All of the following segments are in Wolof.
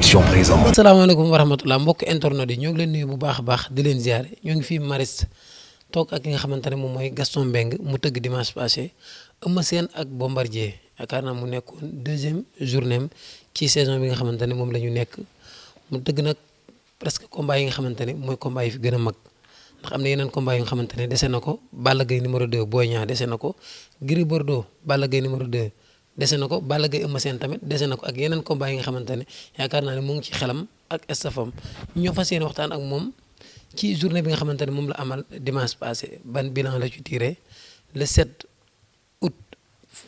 Production présente. asalaamaaleykum wa rahmatulah mbokk internet yi ñoo ngi leen nuyu bu baax a baax di leen ziare ñoo ngi fii Maristes toog ak ki nga xamante ne moom mooy Gaston Mbengue mu tëgg dimanche passé Eumeu Sène ak Bombardier yaakaar naa mu nekkoon deuxième journée am ci saison bi nga xamante ne moom la ñu nekk mu tëgg nag presque combat yi nga xamante ne mooy combat yi fi gën a mag ndax am na yeneen combat yi nga xamante ne dese na ko Balla Gaye numéro 2 Boy Niang dese na ko Gris Bordeaux Balla Gaye numéro 2 dese na ko Balla Gaye Eumeu Sène tamit dese na ko ak yeneen combat yi nga xamante ne yaakaar naa ne mu ngi ci xelam ak estafam ñoo fas yéene waxtaan ak moom ci journée bi nga xamante ne moom la amal dimanche passé ban bilan la ci tiré le 7 août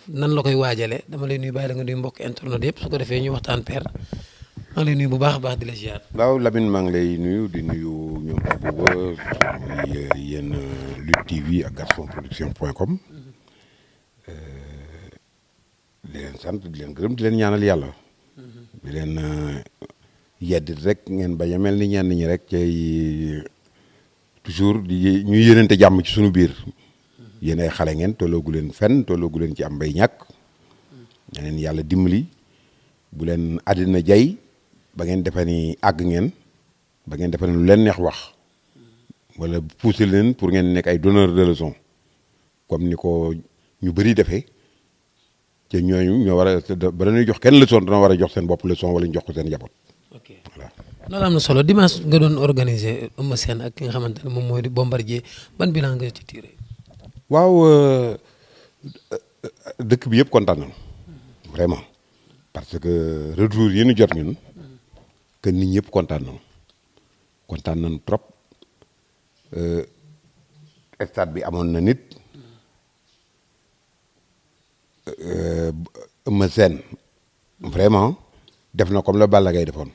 nan la koy waajalee dama lay nuyu bàyyi la nga nuyu mbokk internet yëpp su ko defee ñu waxtaan père maa ngi lay nuyu bu baax a baax di la ziar. waaw Lamine maa ngi lay nuyu di nuyu ñoom Abouba muy yéen Lutte TV ak gastonproduction.com di leen sant di leen gërëm di leen ñaanal yàlla. di leen yeddit rek ngeen bañ a mel ni ñenn ñi rek cay toujours di ñuy yéenante jàmm ci suñu biir. yéen ay xale ngeen tolloogu leen fenn tolloogu leen ci am mbay ñàkk. ñeneen yàlla dimbali bu leen àddina jay ba ngeen defee ni àgg ngeen ba ngeen defee ni lu leen neex wax wala pousser leen pour ngeen nekk ay donneur de leçon comme ni ko ñu bëri defee te ñooñu ñoo war a ba dañuy jox kenn leçon dana war a jox seen bopp leçon wala ñu jox ko seen njaboot. ok voilà. loolu am na solo dimanche nga doon organiser Eumeu Sène ak ki nga xamante ne moom mooy di Bombardier ban bilan nga ci tiré. waaw dëkk bi yëpp kontaan nañu vraiment parce que retour yi ñu jot ñun. que nit ñëpp kontaan nañu trop stade bi amoon na nit Eumeu Sène vraiment def na comme la Balla Gaye defoon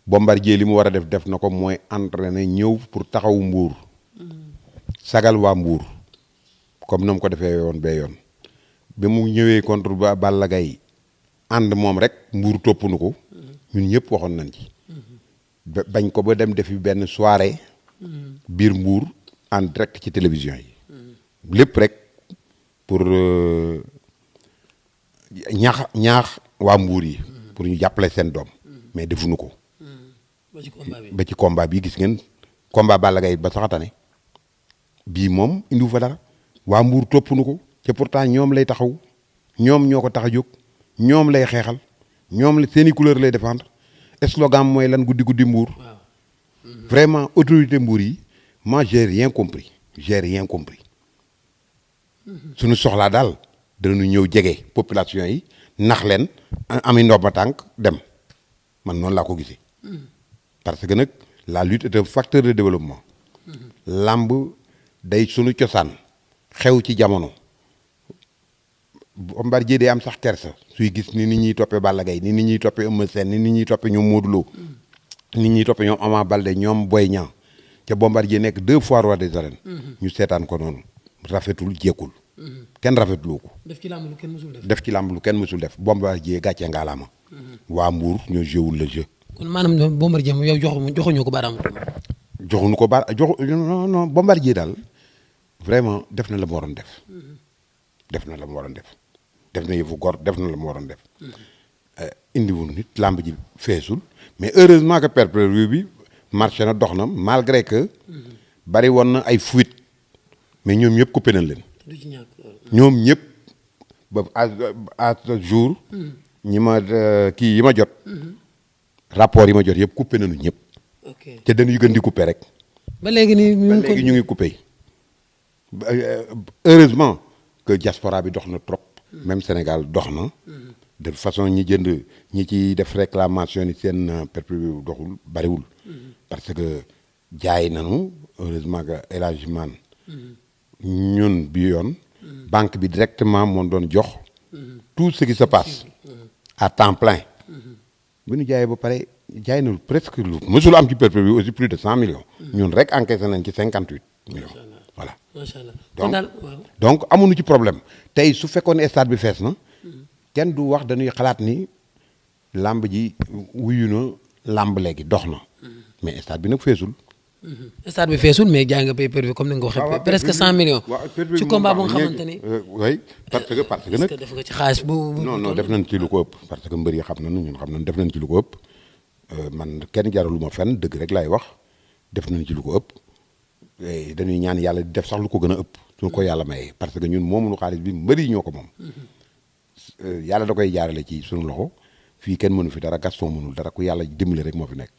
Bombardier li mu war a def na ko mooy entraîner ñëw pour taxawu Mbour sagal waa Mbour comme na mu ko defee yoon bee yoon ba mu ñëwee contre Balla Gaye ànd moom rek Mbour topp nu ko ñun ñëpp waxoon nañ ci bañ ko ba dem defi benn soirée biir Mbour en direct ci télévision yi lépp rek pour ñaax waa Mbour yi pour ñu jàppale seen doom mais defuñu ko ba ci combat bi gis ngeen combat Balla Gaye ba saxatane bii moom indiwu fa dara waa Mbour toppunu ko te pourtant ñoom lay taxaw ñoom ñoo ko tax a jóg ñoom lay xeexal ñoom la seeni couleur lay défendre slogan mooy lan guddi guddi Mbour vraiment autorité Mbour yi moi j'ai rien compris suñu soxlaa daal danañu ñëw jege population yi nax leen ami ndomba tànk dem man noonu laa ko gisee parce que nag la lutte est un facteur de développement lamb day sunu cosaan xew ci jamono Bombardier day am sax kersa suy gis ni nit ñuy toppee Balla Gaye ni nit ñuy toppee Eumeu Sène ni nit ñuy toppee ñoom Modou Lo nit ñuy toppee ñoom Ama Baldé ñoom Boy Niang te Bombardier nekk 2 fois roi des arènes ñu seetaan ko noonu rafetul jekkul kenn rafetlu ko def ci làmb lu kenn mësul def. def ci làmb lu kenn mësul def Bombardier gàcce ngaalaama waa Mbour ñoo jéewul le jeu kon maanaam Bombardier moom yow joxuñu ko baaraam. joxuñu ko non Bombardier daal vraiment def na la mu waroon def def na la mu waroon def def na yëfu gor def na la mu waroon def indiwul nit làmb ji feesul mais heureusement que pay-per-view bi marché na dox na malgré que bari woon na ay fuite mais ñoom ñëpp coupé nañ leen ñoom ñëpp ba à ce jour ñi ma kii yi ma jot rapport yi ma jot yëpp coupé nañu ñëpp te dañuy gën di coupé rek ba léegi nii ñu ngi coupé heureusement que diaspora bi dox na trop même Sénégal dox na de façon ñi jënd ñi ci def réclamation ni seen pay-per-view doxul bariwul parce que jaay nañu heureusement que El Hadji Man ñun bi yoon banque bi directement moo doon jox tout ce qui se passe à temps plein bu ñu jaayee ba pare jaay na presque lu mësul am ci pay-per-view aussi plus de 100 millions ñun rek encaissé nañ ci 58 millions voilà macha allah donc amuñu ci problème tey su fekkoon ne stade bi fees na kenn du wax dañuy xalaat ni làmb ji wuyu na làmb léegi dox na mais stade bi nag feesul stade bi feesul mais jaay nga pay-per-view comme ni nga ko waxee. presque 100 millions. ci combat bu nga xamante ni. oui parce que nag. def nga ci xaalis bu. non def nañ ci lu ko ëpp parce que mbër yi xam nañu ñun xam nañu def nañ ci lu ko ëpp man kenn jaralu ma fenn dëgg rek laay wax def nañ ci lu ko ëpp dañuy ñaan yàlla di def sax lu ko gën a ëpp suñu ko yàlla mayee parce que ñun moomuñu xaalis bi mbëri yi ñoo ko moom yàlla da koy jaarale ci suñu loxo fii kenn mënu fi dara Gaston mënul dara ku yàlla dimbali rek moo fi nekk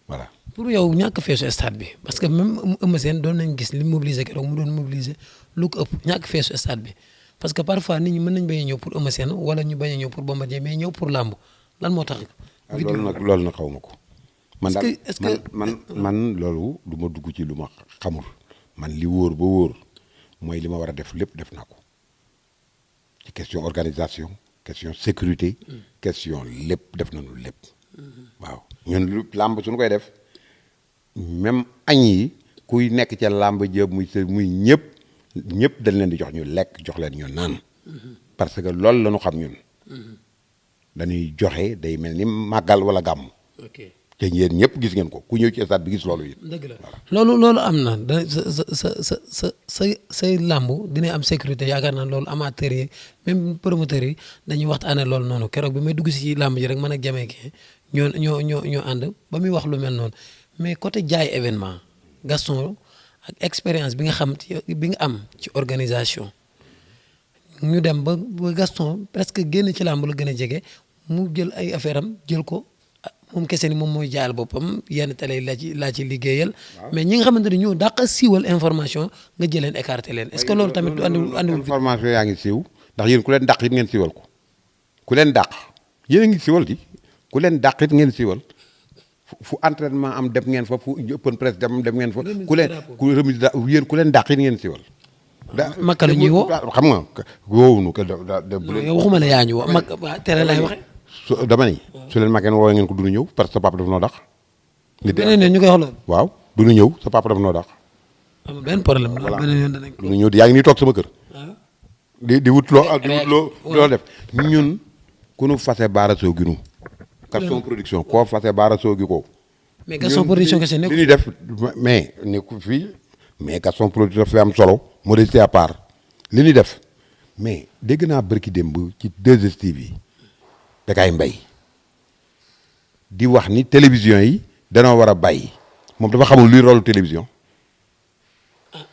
voilà. pour yow ñàkk feesu stade bi parce que même Eumeu Sène doon nañ gis li mobiliser keroog mu doon mobiliser lu ko ëpp ñàkk feesu stade bi parce que parfois nit ñi mën nañ bañ a ñëw pour Eumeu Sène wala ñu bañ a ñëw pour Bombardier mais ñëw pour làmb lan moo tax. loolu nag xaw ma ko. man daal est-ce que man loolu du ma dugg ci lu ma xamul man li wóor ba wóor mooy li ma war a def lépp def naa ko ci question organisation question sécurité question lépp def nañu lépp waaw ñun lu làmb suñu koy def même añ yi kuy nekk ca làmb jëb muy ñëpp dañ leen di jox ñu lekk jox leen ñu naan parce que loolu la ñu xam ñun dañuy joxe day mel ni màggal wala gàmm. ok te yéen ñëpp gis ngeen ko ku ñëw ci stade bi gis loolu yi. dëgg la loolu am na da say làmb dina am sécurité yaakaar naa loolu amateurs yi même promoteurs yi dañuy waxtaanee loolu noonu keroog bi may dugg si làmb ji rek man ak Jamaïcain ñoo ànd ba muy wax lu mel noonu mais côté jaay événement Gaston ak expérience bi nga am ci organisation ñu dem ba Gaston presque génn ci làmb la gën a jege mu jël ay affaire am jël ko. moom kese ni moom mooy jaayal boppam yenn télé laa ci liggéeyal mais ñi nga xamante ni ñoo dàq siiwal information nga jëleen écarté leen est-ce que loolu tamit du andi information yaa ngi siiw ndax yéen ku leen dàq it ngeen siiwal ko ku leen dàq yéen a ngi siiwal di ku leen dàq it ngeen siiwal fu entraînement am dem ngeen fa fu open press dem ngeen fa yéen ku leen dàq it ngeen siiwal makka la ñuy woo xam nga woowunu ko yow waxuma la yaa ñu woo makka waa tere lay waxe dama ni su leen màggee woowee ngeen ko duñu ñëw parce que sa papa daf noo dàq. beneen yoon ñu koy wax loolu. waaw duñu ñëw sa papa daf noo dàq. amul benn problème. voilà beneen yoon danañ ko. duñu ñëw yaa ngi nii toog sama kër. di wut loo def ñun ku nu fase baara soo gi nu. Gaston production koo fase baara soo gi ko. mais Gaston production kese nekkul li ñuy def mais nekkul fii mais Gaston production daf fi am solo modestie à part li ñuy def mais dégg naa bërki démb ci 2STV yi. Bécaye Mbaye di wax ni télévision yi danoo war a bàyyi moom dafa xamul luy rôle télévision.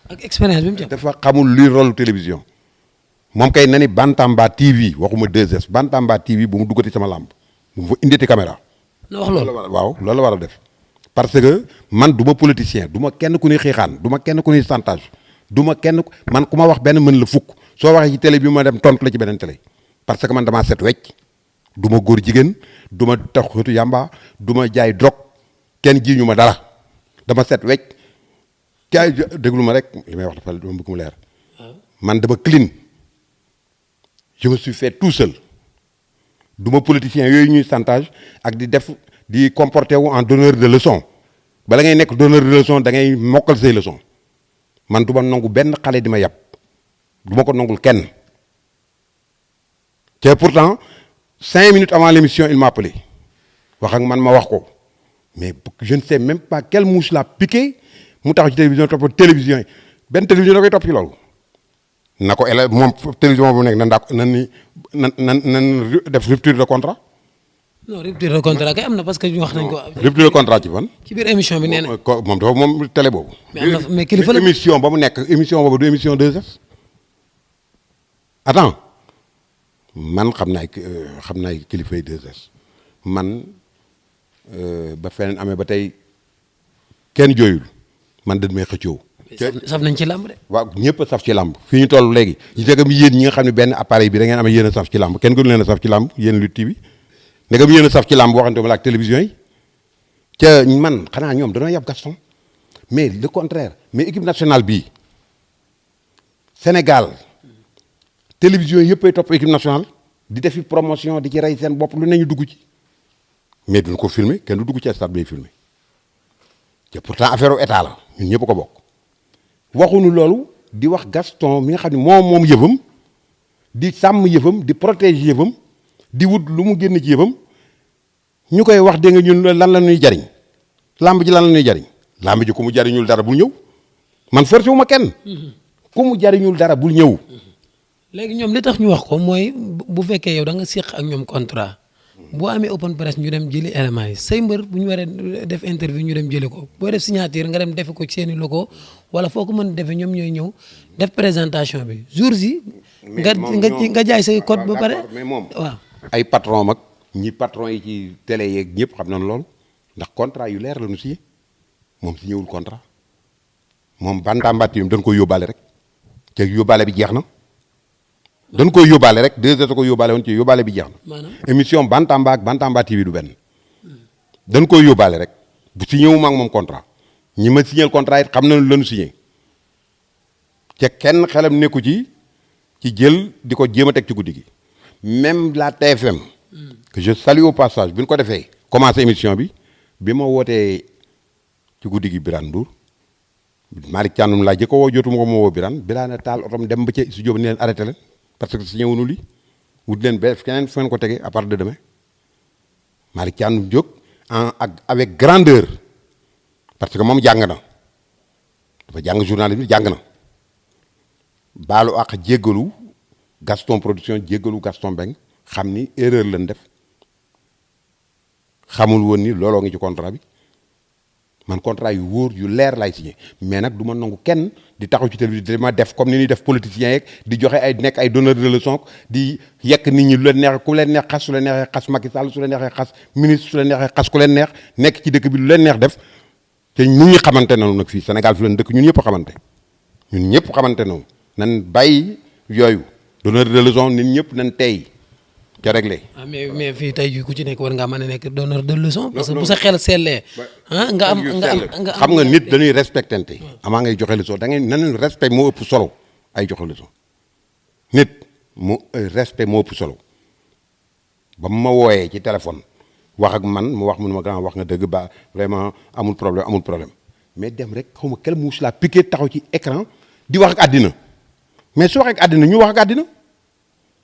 ak expérience bi mu ci dafa xamul luy rôle télévision moom kay na ni Bantamba TV waxuma 2S Bantamba TV bu mu duggati sama làmb bu mu fa indeti caméra. na wax loolu waaw loolu la war a def. parce que man du ma politicien du ma kenn ku ñuy xiixaan du ma kenn ku ñuy chantage du ma kenn man ku ma wax benn mën la fukk soo waxee ci télé bi ma dem tontu la ci beneen télé parce que man damaa set wecc. du ma góor jigéen du ma tax xëtu yàmba du ma jaay drogue kenn ji ñu ma dara dama set wecc kaay déglu ma rek li may wax dafa dama bëgg mu leer man dama clean je me suis fait tout seul du ma politicien yooyu ñuy chantage ak di comporter wu en donneur de leçon bala ngay nekk donneur de leçon da ngay mokkal say leçon man du ma nangu benn xale di ma yàpp du ma ko nangul kenn te pourtant 5 minutes avant l'émission il m'a appelé wax ak man ma wax ko mais je ne sais même pas quelle mouche l'a piqué mu tax ci télévision topp télévision yi benn télévision da koy topp ci loolu na ko ele moom télévision bu nekk nan def rupture de contrat. non rupture de contrat kay am na parce que ñu wax nañ ko. rupture de contrat ci fan. ci biir émission bi nee na. moom dafa moom télé boobu. mais am na mais kilifa la émission ba mu nekk émission boobu du émission 2S. attends man xam naa kilifay 2S man ba feneen amee ba tey kenn jooyul man dañ may xëccoo. saf nañ ci làmb de. waaw ñëpp a saf ci làmb fii ñu toll léegi ñu jegam yéen ñi nga xam ne benn appareil bi da ngeen amee yéen a saf ci làmb kenn gënu leen a saf ci làmb yéen Lutte TV ndegam yéen a saf ci làmb waxante ma la ak télévision yi ca man xanaa ñoom dañoo yab Gaston mais le contraire mais équipe nationale bii Sénégal télévision yëpp ay topp équipe nationale di defi promotion di ci rey seen bopp lu ne ñu dugg ci mais duñ ko filmer kenn du dugg ci stade bay filmer te pourtant affaire état la ñun ñëpp ko bokk waxuñu loolu di wax Gaston mi nga xam ne moom yëfam di sàmm yëfam di protéger yëfam di wut lu mu génn ci yëfam ñu koy wax dégg nga ñun lan la ñuy jariñ làmb ji lan la ñuy jariñ làmb ji ku mu jariñul dara bul ñëw man forcé wu ma kenn ku mu jariñul dara bul ñëw. léegi ñoom li tax ñu wax ko mooy bu fekkee yow da nga séq ak ñoom contrat boo amee open press ñu dem jëli éléments yi say mbër bu ñu waree def interview ñu dem jëli ko boo def signature nga dem defe ko ci seen i locaux wala foo ko mën a defee ñoom ñooy ñëw def présentation bi jours yi nga jaay say code ba pare mais moom waaw ay patron mag ñi patron yi ci télé yeeg ñëpp xam nañ loolu ndax contrat yu leer la ñu signé moom signé wul contrat moom bantambati yum dañ koy yóbbaale rek te yóbbaale bi jeex na dañ koy yóbbaale rek 2 ko yóbbaale woon ci yóbbaale bi jeex na maanaam émission Bantamba ak Bantamba TV du benn dañ koy yóbbaale rek bu signé wu ma ak moom contrat ñi ma signé contrat it xam nañu lañu signé te kenn xelam nekku ci jël di ko jéem a teg ci guddi gi même la TFM que je salue au passage bi ñu ko defee commencé émission bi ma wootee ci guddi gi Birane Ndour Malick Thiandoum laa jëkko woo jotuma ko ma woo Birane taal otom dem ba ca studio bi ni leen arrêté leen parce que signé wuñu li wut leen ba keneen fu ngeen ko tegee à partir de demain Malick Thiandoum jóg avec grandeur parce que moom jàng na dafa jàng journalisme bi jàng na baalu ak jéggalu Gaston Production jéggalu Gaston Mbengue xam ni erreur lañ def xamul woon ni looloo ngi ci contrat bi man contrat yu wóor yu leer laay signé mais nag du ma nangu kenn di taxaw ci télévision di ma def comme ni ñuy def politiciens yeeg di joxe ay nekk ay donneur de leçon di yekk nit ñi lu leen neex ku leen neex xas su leen neexee xas Macky Sall su leen neexee xas ministre su leen neexee xas ku leen neex nekk ci dëkk bi lu leen neex def te ñun ñi xamante nañu nag fii Sénégal fi leen dëkk ñun ñëpp xamante ñun ñëpp xamante nañu nan bàyyi yooyu donneur de leçon nit ñëpp nañ tey te réglé. ah mais fii tey jii ku ci nekk war ngaa mën a nekk donneur de leçon. parce que bu sa xel sellee. nga am xam nga nit dañuy respectante. amaa ngay joxe leçon da ngay nan respect moo ëpp solo ay joxe leçon nit mu respect moo ëpp solo ba mu ma wooyee ci téléphone wax ak man mu wax mu ne ma grand wax nga dëgg ba vraiment amul problème mais dem rek xaw ma quelle mouche la piqué taxaw ci écran di wax ak àddina mais su waxee ak àddina ñu wax ak àddina.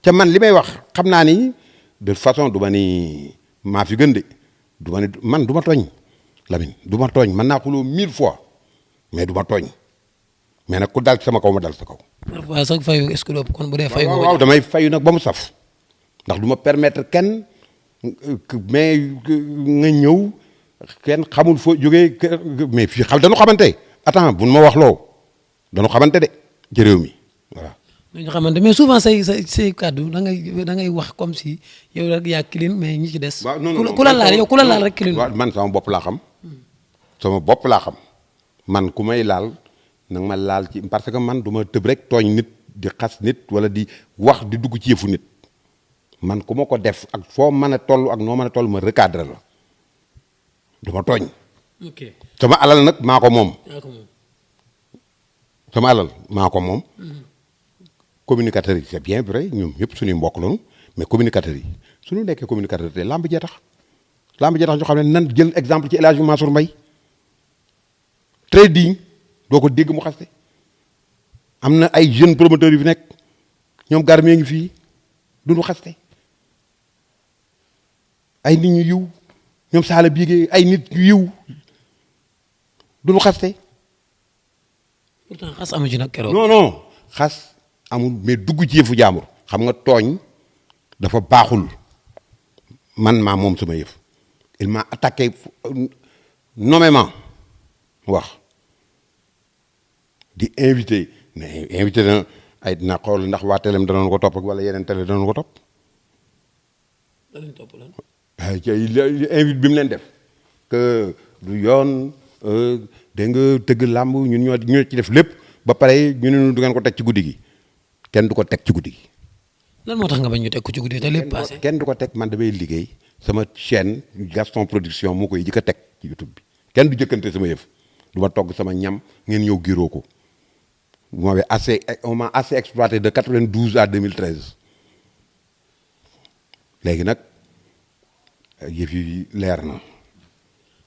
te man li may wax xam naa ni de façon du ma ni maa fi gën de du ma ni man du ma tooñ Lamine du ma tooñ mën naa xuloo 1000 fois mais du ma tooñ mais nag ku dal ci sama kaw ma dal sa kaw. parfois sax fayu est-ce que lépp kon bu dee fayu. waaw damay fayu nag ba mu saf ndax du ma permettre kenn mais nga ñëw kenn xamul foo jógee mais fii dañu xamante attends buñ ma wax loo dañu xamante de ci réew mi voilà. ñu xamante mais souvent say kàddu da ngay wax comme si yow rek yaa clean mais ñi ci des. waaw non ku la laal yow ku la laal rek clean. waaw man sama bopp laa xam. sama bopp laa xam man ku may laal nag ma laal ci parce que man du ma tëb rek tooñ nit di xas nit wala di wax di dugg ci yëfu nit man ku ma ko def ak foo mën a toll ak noo mën a toll ma recadré la du ma tooñ. ok sama alal nag maa ko moom. yaa ko moom. sama alal maa ko moom. communicateurs yi c'est bien vrai ñoom ñëpp suñuy mbokk lañu mais communicateurs yi suñu nekkee communicateur te lamb jee tax ñu xam ne nan jël exemple ci El Hadj Mansour Mbaye très digne doo ko dégg mu xaste am na ay jeunes promoteurs yu fi nekk ñoom garmi ngi fii duñu xaste ay nit ñu yiw ñoom saala biigee ay nit ñu yiw duñu xaste pourtant xas amu ci nag keroog. non xas amul mais dugg ci yëfu jaambur xam nga tooñ dafa baaxul man maa moom sama yëf il m'a attaqué nommément wax di invité mais invité na ay dina xool ndax waa télém danoon ko topp wala yeneen télé danoon ko topp. danañ topp lan. invite bi mu leen def que du yoon da nga tëgg làmb ñun ñoo ci def lépp ba pare ñu ne du ngeen ko teg ci guddi gi. kenn du ko teg ci guddi gi. lan moo tax nga bañ ñu teg ko ci guddi te lépp passé. kenn du ko teg man damay liggéey sama chaîne Gaston Production moo koy jëkk a teg ci YouTube bi kenn du jëkkante sama yëf du ma togg sama ñam ngeen ñëw giroo ko on m'a assez exploité de 92 à 2013 léegi nag yëf yi leer na.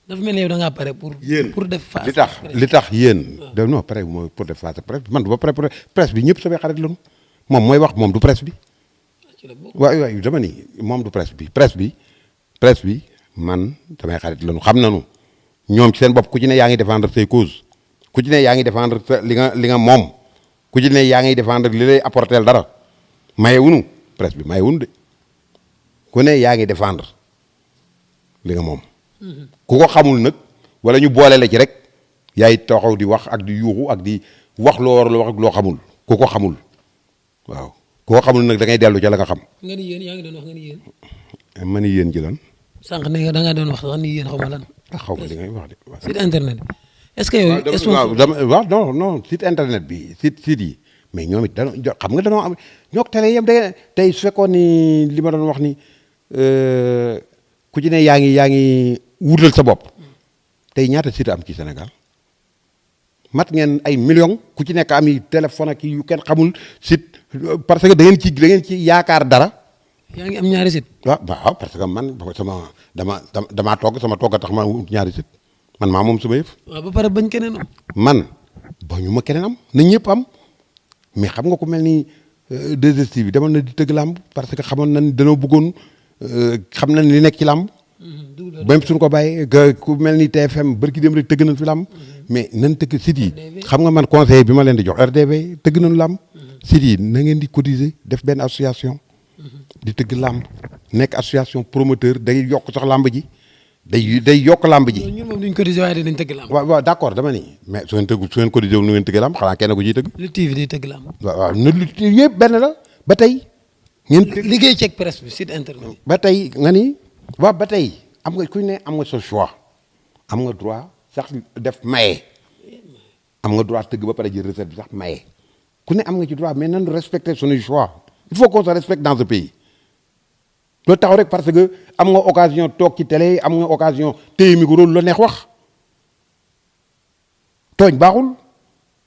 dafa mel ni yow da ngaa pare pour. pour def face li tax yéen. non pare mooy pour def face presse man du ma pare presse bi ñëpp samay xarit lañu moom mooy wax moom du presse bi. waaw dama ni moom du presse bi man samay xarit lañu xam nañu ñoom ci seen bopp ku ci ne yaa ngi défendre say cause ku ci ne yaa ngi défendre li nga moom ku ci ne yaa ngi défendre li lay apporter dara maye wunu presse bi maye wunu de ku ne yaa ngi défendre. li nga moom. ku ko xamul nag wala ñu boole la ci rek yaay taxaw di wax ak di yuuxu ak di wax loo war la wax ak loo xamul ku ko xamul waaw ku ko xamul nag da ngay dellu ca la nga xam. nga ni yéen yaa ngi doon wax nga ni yéen. ma ni yéen ji lan. sànq ne da ngaa doon wax sax ni yéen xaw ma lan. xaw ma li ngay wax de. site internet bi est-ce que yow. waaw non site internet bi site yi mais ñoom it dañoo xam nga dañoo am ñoo télé yëpp da tey su fekkoon ni li ma doon wax ni ku ci ne yaa ngi wutal sa bopp tey ñaata site am ci Sénégal mat ngeen ay millions ku ci nekk am yi téléphone ak yu kenn xamul site parce que da ngeen ci yaakaar dara. yaa ngi am ñaari site. waaw parce que man damaa togg sama togg tax ma ñaari site man maa moom sama yëf. waaw ba pare bañ keneen am. man bañu ma keneen am na ñëpp am mais xam nga ku mel ni 2STV bi demoon na di tëgg làmb parce que xamoon nañ danoo bëggoon xam nañ li nekk ci làmb. même suñu ko bàyyee ku mel ni TFM barki dem rek tëgg nañ fi làmb. mais nañ tëgg site yi xam nga man conseil bi ma leen di jox RDV tëgg nañu làmb. site yi na ngeen di cotiser def benn association. di tëgg làmb nekk association promoteur day yokk sax làmb ji day yokk làmb ji. ñun moom duñ cotiser waaye dinañ tëgg làmb. waaw d'accord dama ni mais su ngeen cotiser nu ngeen tëgg làmb xanaa kenn ko ciy tëgg. Lutte TV day tëgg làmb. waaw na Lutte TV yëpp benn la ba tey. ngeen liggéey ceeg presse bi site internet. ba tey nga ni waaw ba tey am nga ku ne am nga sa choix am nga droit sax def maye am nga droit tëgg ba pare jël recette bi sax maye ku ne am nga ci droit mais nan respecter suñuy choix il faut qu'on se respecte dans ce pays. loolu taxaw rek parce que am nga occasion toog ci télé am nga occasion téye micro lu neex wax tooñ baaxul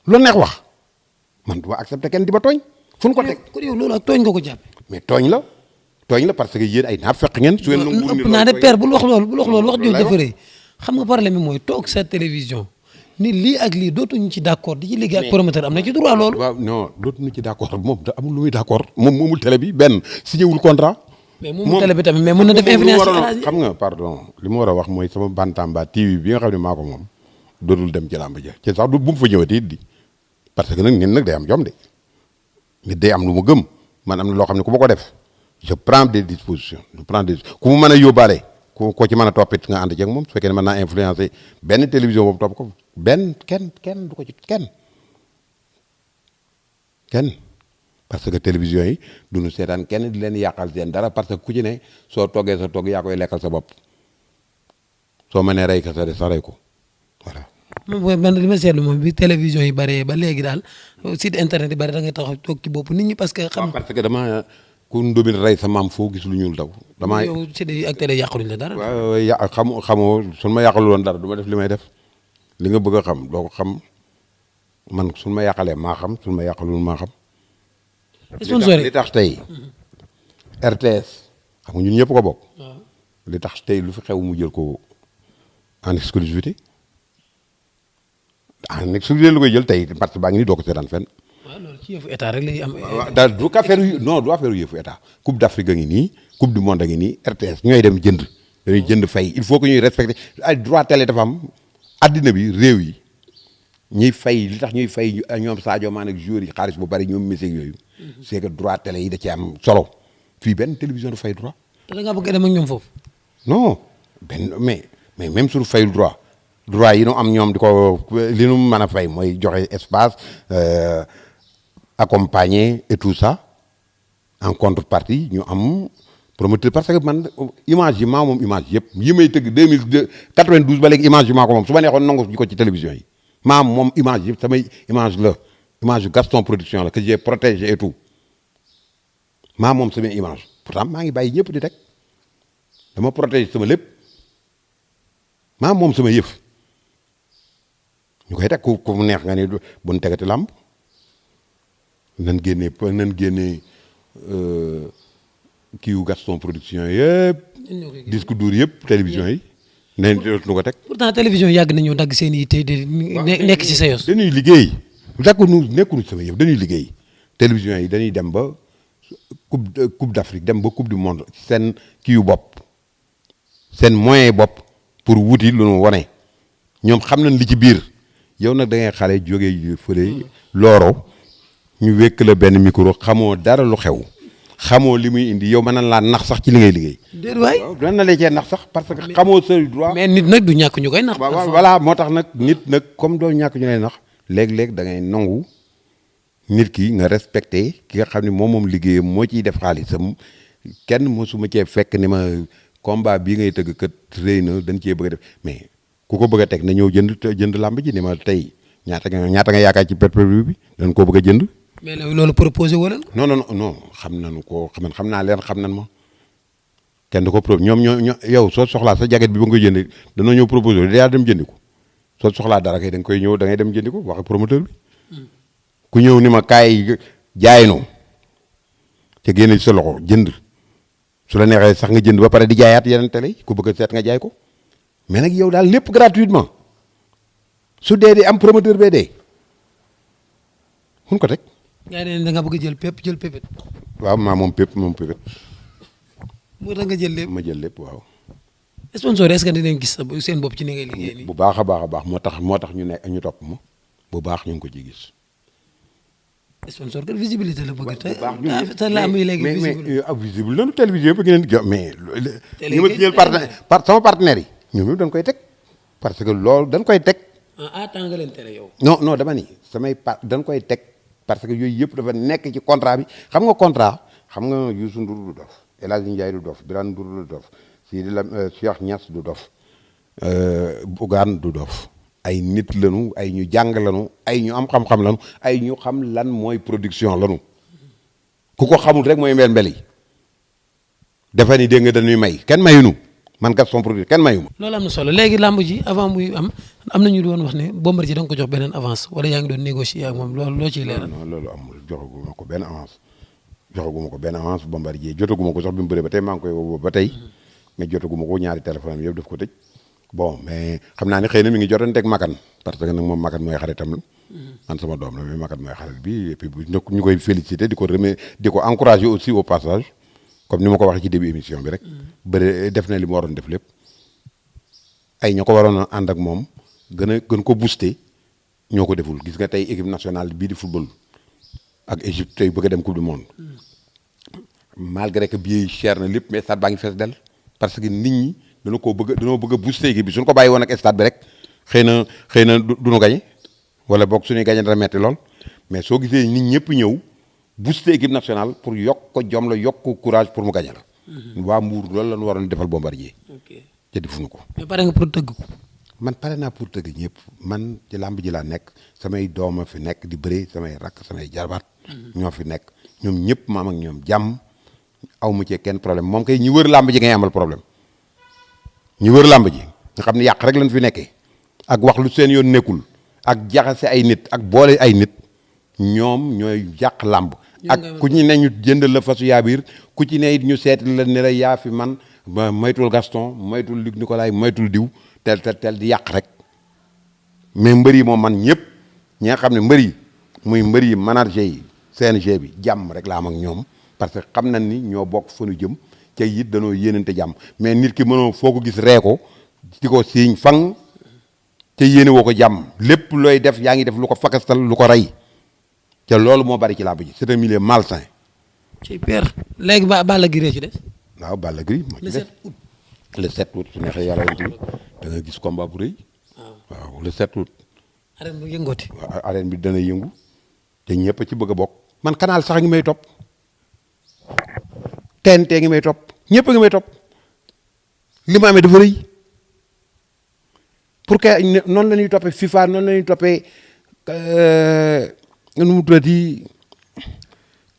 lu neex wax man du ma accepter kenn di ba tooñ fu ñu ko teg. kon yow loolu ak tooñ nga ko jàppe. mais tooñ la parce que yéen ay naafeq ngeen. su ngeen ëpp naa de père bul wax loolu wax jooju defaree xam nga problème bi mooy toog sa télévision ni lii ak lii dootuñu ci d'accord di ci liggéey ak promoteur am na ci droit loolu. waaw non dootuñu ci d'accord moom da amul lu muy d'accord moom moomul télé bi benn signé wul contrat. mais moom télé bi tamit mais mën na def influence. xam nga pardon li ma war a wax mooy sama Bantamba TV bi nga xam ne maa ko moom dootul dem ci làmb ja ci sax du bu mu fa ñëwati it di parce que nag nit nag day am jom de nit day am lu mu gëm man am na loo xam ne ku ma ko def je prends des dispositions ku mu mën a yóbbaale ko ci mën a toppit nga ànd ceeg moom su fekkee ne mën naa influencer benn télévision boobu topp ko benn kenn du ko ci kenn parce que télévision yi duñu seetaan kenn di leen yàqal seen dara parce que ku ci ne soo toggee sa togg yaa koy lekkal sa bopp soo mënee rey ka sa de sa rey ko voilà. moom man li ma seetlu moom bi télévision yi bëree ba léegi daal site internet yi bëri da ngay taxaw toog ci bopp nit ñi parce que. parce que dama ku ndomin rey sa maam foo gis lu ñuul daw. damaa yow site yi ak télé yàqaluñ la dara. waaw xamoo suñu ma yàqalu woon dara du ma def li may def li nga bëgg a xam doo ko xam man suñu ma yàqalee maa xam suñu ma yàqalul maa xam. sponsor li tax tey RTS xam nga ñun ñëpp ko bokk. li tax tey lu fi xew mu jël ko en exclusivité en exclusivité lu koy jël tey parce que baa ngi nii doo ko seetaan fenn. waaw loolu ci yëfu état rek lay am. daal du affaire non du affaire yëfu état coupe d'Afrique a ngi nii coupe du monde a ngi nii RTS ñooy dem jënd dañuy jënd fay il faut que ñuy respecter ay droit télé dafa am addina bi réew yi ñuy fay li tax ñuy fay ñoom Sadio Mané ak joueurs yi xaalis bu bari ñoom Messi yooyu. c'est que droit télé yi da ci am solo fii benn télévision du fay droit. te da ngaa bëgg a dem ak ñoom foofu. non mais même sur fayul droit yi nu am ñoom di ko li nu mën a fay mooy joxe espace accompagner et tout ça en contrepartie ñu am promoteur parce que man image yi maa moom image yëpp yi may tëgg 92 ba léegi image yi maa ko moom su ma neexoon nangu ko ci télévision yi maa moom image yëpp samay image la image yu Gaston Production la que j'ai protégé et tout maa moom samay image pourtant maa ngi bàyyi ñëpp di teg dama protégé sama lépp maa moom sama yëf ñu koy teg ku mu neex nga ni bu ñu tegati làmb nan génnee kiiwu Gaston Production yëpp disque dur yëpp télévision yi ne dootuñu ko teg. pourtant télévision yàgg nañoo dagg seen i te nekk ci sa yos. dañuy liggéey nekkuñu sama yëf dañuy liggéey télévision yi dañuy dem ba coupe d'Afrique dem ba coupe du monde seen kiiwu bopp seen moyen bopp pour wuti lu nu wane ñoom xam nañ li ci biir yow nag da ngay xale jógee fële looro ñu wékk la benn micro xamoo dara lu xew xamoo li muy indi yow mën na laa nax sax ci li ngay liggéey. déet waay waaw dana la cee nax sax parce que xamoo sa droit. mais nit nag du ñàkk ñu koy nax. waaw voilà moo tax nag nit nag comme doo ñàkk ñu lay nax léeg-léeg da ngay nangu nit ki nga respecté ki nga xam ne moom liggéeyam moo ciy def xaalisam kenn mosuma cee fekk ni ma combat bii ngay tëgg kat rëy na dañ cee bëgg a def mais ku ko bëgg a teg na ñëw jënd làmb ji ni ma tey ñaata nga yaakaar ci pay-per-view bi dañ koo bëgg a jënd. mais loolu proposé woo leen. non xam nañu ko xam naa leen xam nañ ma kenn du ko pro ñoom ñoo yow soo soxlaa sa jaget bi ba nga koy jënd danoo ñëw proposé daa dem jëndi ko soo soxlaa dara kay da nga koy ñëw da ngay dem jëndi ko wax promoteur bi ku ñëw ni ma kaay jaay noo ca génne ci sa loxo jënd su la neexee sax nga jënd ba pare di jaayaat yeneen télé ku bëgg a seet nga jaay ko mais nag yow daal lépp gratuitement su dee di am promoteur bee dee mun ko teg. yaa ne da nga bëgg jël pépét. waaw moom pépét. moo tax nga jël lépp ma jël lépp waaw. sponsor est-ce que dinañ gis seen bopp ci ni ngay liggéey nii. bu baax a baax moo tax ñu topp ma bu baax ñu ngi ko ci gis. sponsor kat visibilité la bëgg. bu baax te laa muy léegi visible mais visible lañu télévision bi ngeen di mais. ñu ma jël sama partenaire yi ñoom dañ koy teg parce que loolu dañ koy teg. tant nga leen tere yow. non dama ni dañ koy teg parce que yooyu yëpp dafa nekk ci contrat bi xam nga contrat xam nga Youssou Ndour du dof El Hadji Ndiaye du dof Birane Ndour du dof Cheikh Niass du dof Bougane du dof ay nit lañu ay ñu jàng lañu ay ñu am xam-xam lañu ay ñu xam lan mooy production lañu ku ko xamul rek mooy mbel yi dafa ni dégg nga dañuy may kenn mayunu man Gaston Production kenn mayu ma. loolu am na solo léegi làmb ji avant muy am na ñu doon wax ne Bombardier da nga ko jox beneen avance wala yaa ngi doon négocier ak moom loolu loo ciy leeral. non loolu amul joxaguma ko benn avance Bombardier jotaguma ko sax bi mu bëree ba tey maa ngi koy woo ba tey mais jotaguma ko ñaari téléphone am yëpp daf ko tëj bon mais xam naa ne xëy na mi ngi jotanteeg Makan parce que nag moom Makan mooy xaritam la man sama doom la mais Makan mooy xarit bi et puis ñu koy féliciter di ko encourager aussi au passage comme ni ma ko waxee ci début émission bi rek bëri def na li mu waroon def lépp ay ñoo ko waroon a ànd ak moom gën ko booster ñoo ko deful gis nga tey équipe nationale bii di football ak Égypte tey bëgg a dem coupe du monde malgré que billet yi cher na lépp mais stade baa ngi fees del parce que nit ñi dañoo bëgg a booster équipe bi suñu ko bàyyi woon ak stade bi rek xëy na du ñu gañe wala boog suñuy gañe dara metti lool mais soo gisee nit ñëpp ñëw booster équipe nationale pour yokk ko jom la yokk ko courage pour mu gañe la waa Mbour loolu la ñu waroon defal Bombardier te defuñu ko. mais pare nga pour tëgg ko. man pare naa pour tëgg ñëpp man ci làmb ji laa nekk samay dooma fi nekk di bëre samay rakk samay jarbaat ñoo fi nekk ñoom ñëpp maam ak ñoom jàmm aw mu ci kenn problème moom kay ñi wër làmb ji ngay amal problème ñi wër làmb ji nga xam ne yàq rek lañ fi nekkee ak wax lu seen yoon nekkul ak jaxase ay nit ak boole ay nit ñoom ñooy yàq làmb ak ku ci ne ñu jëndal la fasu yaa biir ku ci ne it ñu seeti la ne la yaa fi man moytul Gaston moytul Luc Nicolaï moytul diw tel di yàq rek mais mbër yi moom man ñëpp ñi nga xam ne mbër yi manager yi CNG bi jàmm rek la am ak ñoom parce que xam nañ ni ñoo bokk fa nu jëm ca it danoo yéenante jàmm mais nit ki mënoo foo ko gis ree ko di ko siiñ fang ca yéene woo ko jàmm lépp looy def yaa ngi def lu ko fakastal lu ko rey ca loolu moo bari ci làmb ji c'est un milieu malsain. ci père léegi Balla Gaye ci des. waaw Balla Gaye moo ci des le 7 août su neexee yàlla da nga gis combat bu rëy. waaw le 7 août. arène bu yëngooti. waaw arène bi dana yëngu te ñëpp ci bëgg a bokk. man canal sax ngi may topp TNT ngi may topp ñëpp a ngi may topp li ma amee dafa rëy pour que noonu la ñuy toppee FIFA noonu la ñuy toppee nu mu tuddati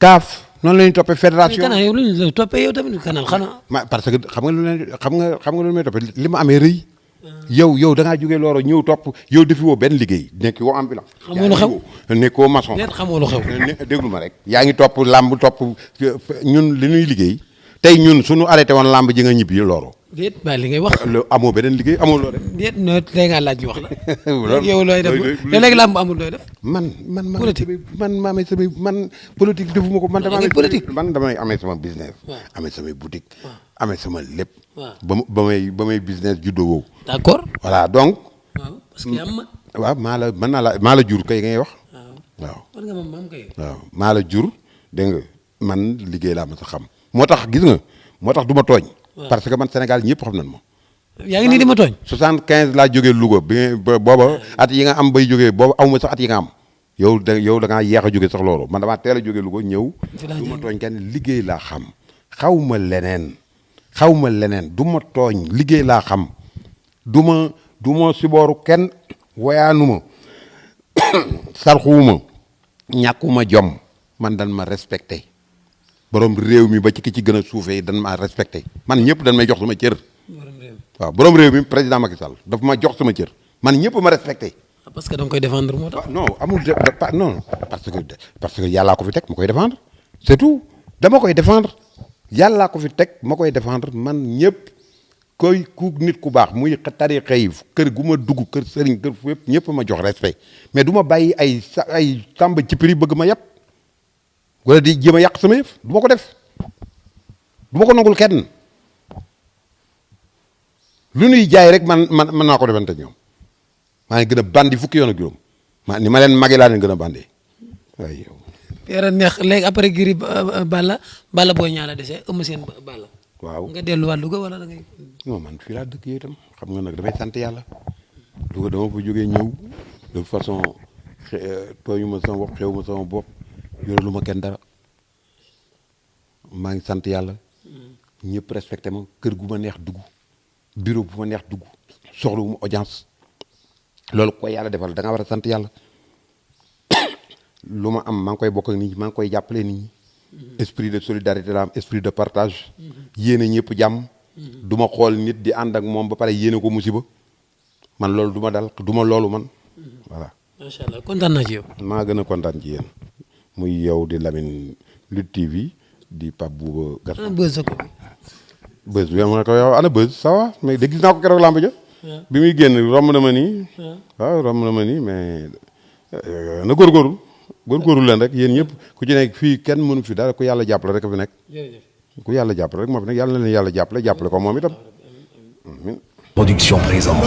CAF noonu la ñuy toppee fédération. canal yow lu ñu la toppee yow tamit canal xanaa. parce que xam nga lu may toppee li ma amee rëy. yow da ngaa jógee looro ñëw topp yow defi woo benn liggéey nekk woo ambulant. xamoo lu xew nekkoo maçon. déet xamoo lu xew. déglu ma rek. yaa ngi topp làmb topp ñun li ñuy liggéey tey ñun suñu arrêté woon làmb ji nga ñibbi looro. déet ba li ngay wax. amoo beneen liggéey amoo loo def. déet no tey ngaa laaj ñu wax la. yow looy def léegi làmb amul looy def. man politique maa amee samay man politique defuma ko man. damay amee sama business. amee samay boutique. amee sama lépp. ba may business juddoo woowu. d'accord. voilà donc. waaw parce que am ma. waaw maa la jur kay ngay wax. waaw. waaw war nga maam kay. waaw maa la jur dégg nga man liggéey laa ma sa xam moo tax gis nga moo tax du ma tooñ. parce que man Sénégal ñëpp xam nañ ma. yaa ngi nii di ma tooñ. 75 laa jógee Louga bi booba at yi nga am bay jógee booba aw ma sax at yi nga am yow da ngaa yeex a jógee sax loolu man damaa teel a jógee Louga ñëw. du ma tooñ kenn liggéey laa xam xaw ma leneen du ma tooñ liggéey laa xam du ma sibooru kenn woyaanuma sarxuwuma ñàkkuma jom man dan ma respecté borom réew mi ba ci ki ci gën a suufee dan ma respecté man ñëpp dan may jox sama cër. waaw borom réew mi président Macky Sall daf ma jox sama cër man ñëpp ma respecté. parce que da nga koy défendre moo tax. non amul non parce que yàllaa ko fi teg ma koy défendre c'est tout dama koy défendre yàllaa ko fi teg ma koy défendre man ñëpp ku nit ku baax muy tarixa yi kër gu ma dugg kër sëriñ kër fu yëpp ñëpp ma jox respect mais du ma bàyyi ay tàmba ci prix bëgg ma yàpp wala di jéem a yàq sama yëf du ma ko def du ma ko nangul kenn. lu nuy jaay rek man naa ko defante ñoom maa ngi gën a bandi fukki yoon ak juróom ni ma leen magi laa leen gën a bandi waaye yow. yàlla neex léegi après Gris Balla Boy Niang la dese Eumeu Sène Balla. waaw nga delluwaat Louga wala da ngay. non man fii laa dëkk yow itam xam nga nag damay sant yàlla Louga dama fa jógee ñëw de façon tooñu ma sama bopp xew ma sama bopp yoralu ma kenn dara maa ngi sant yàlla ñëpp respecté ma kër gu ma neex dugg. bureau bu ma neex dugg soxla wu ma audience loolu ko yàlla defal da nga war a sant yàlla lu ma am maa ngi koy bokk ak nit ñi maa ngi koy jàppale nit ñi esprit de solidarité la am esprit de partage yéene ñëpp jàmm du ma xool nit di ànd ak moom ba pare yéene ko musiba man loolu du ma dal du ma loolu man voilà. macha allah kontaan naa ci yow. maa gën a kontaan ci yéen muy yow di Lamine Lutte TV di Pape Bouba Gaston. Beuz bi ma ne ko yow ana Beuz ça va mais de gis naa ko keroog làmb ja bi muy génn romb na ma nii. waaw romb na ma nii mais na góorgóorlu leen rek yéen ñëpp ku ci nekk fii kenn mënu fi dara ku yàlla jàppale rek a fi nekk. ku yàlla jàppale rek moo fi nekk yàlla na leen yàlla jàppale ko moom itam. Production présente.